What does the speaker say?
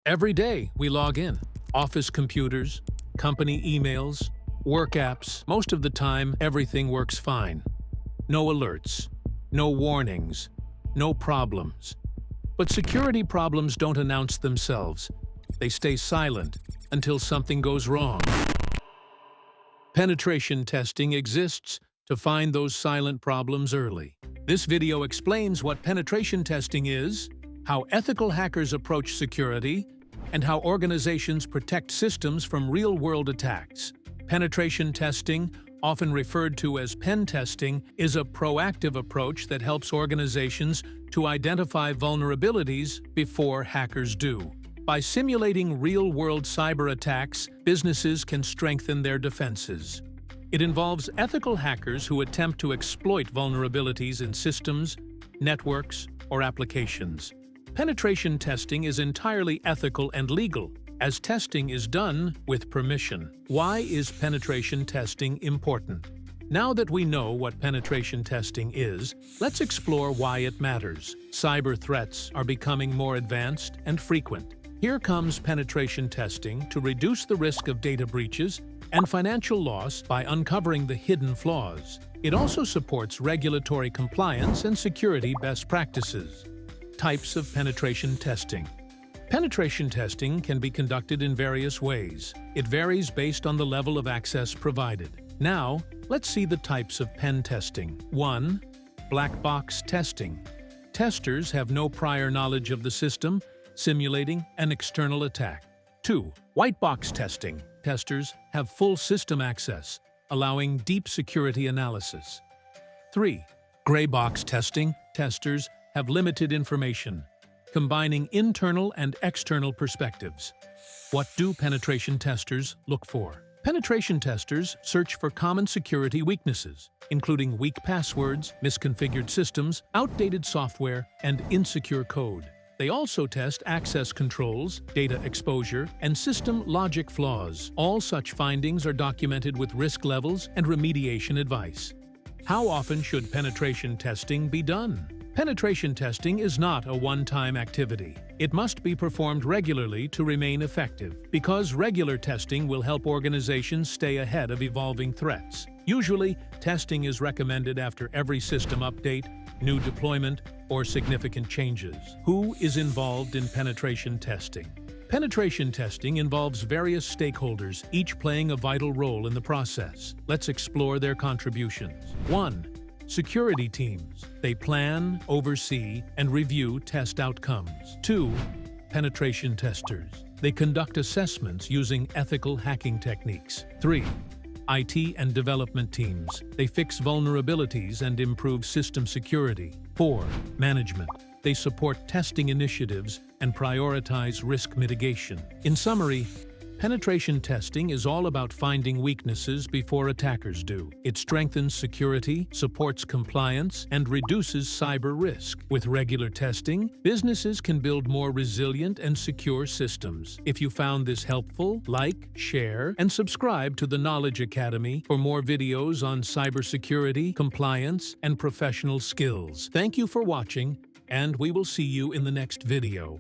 Every day we log in. Office computers, company emails, work apps. Most of the time, everything works fine. No alerts, no warnings, no problems. But security problems don't announce themselves. They stay silent until something goes wrong. Penetration testing exists to find those silent problems early. This video explains what penetration testing is, how ethical hackers approach security, and how organizations protect systems from real-world attacks. Penetration testing, often referred to as pen testing, is a proactive approach that helps organizations to identify vulnerabilities before hackers do. By simulating real-world cyber attacks, businesses can strengthen their defenses. It involves ethical hackers who attempt to exploit vulnerabilities in systems, networks, or applications. Penetration testing is entirely ethical and legal, as testing is done with permission. Why is penetration testing important? Now that we know what penetration testing is, let's explore why it matters. Cyber threats are becoming more advanced and frequent. Here comes penetration testing to reduce the risk of data breaches and financial loss by uncovering the hidden flaws. It also supports regulatory compliance and security best practices. Types of penetration testing. Penetration testing can be conducted in various ways. It varies based on the level of access provided. Now, let's see the types of pen testing. 1. Black box testing. Testers have no prior knowledge of the system, simulating an external attack. 2. White box testing. Testers have full system access, allowing deep security analysis. 3. Gray box testing. Testers have limited information, combining internal and external perspectives. What do penetration testers look for? Penetration testers search for common security weaknesses, including weak passwords, misconfigured systems, outdated software, and insecure code. They also test access controls, data exposure, and system logic flaws. All such findings are documented with risk levels and remediation advice. How often should penetration testing be done? Penetration testing is not a one-time activity. It must be performed regularly to remain effective, because regular testing will help organizations stay ahead of evolving threats. Usually, testing is recommended after every system update, new deployment, or significant changes. Who is involved in penetration testing? Penetration testing involves various stakeholders, each playing a vital role in the process. Let's explore their contributions. 1. Security teams. They plan, oversee, and review test outcomes. 2. Penetration testers. They conduct assessments using ethical hacking techniques. 3. IT and development teams. They fix vulnerabilities and improve system security. 4. Management. They support testing initiatives and prioritize risk mitigation. In summary, penetration testing is all about finding weaknesses before attackers do. It strengthens security, supports compliance, and reduces cyber risk. With regular testing, businesses can build more resilient and secure systems. If you found this helpful, like, share, and subscribe to the Knowledge Academy for more videos on cybersecurity, compliance, and professional skills. Thank you for watching, and we will see you in the next video.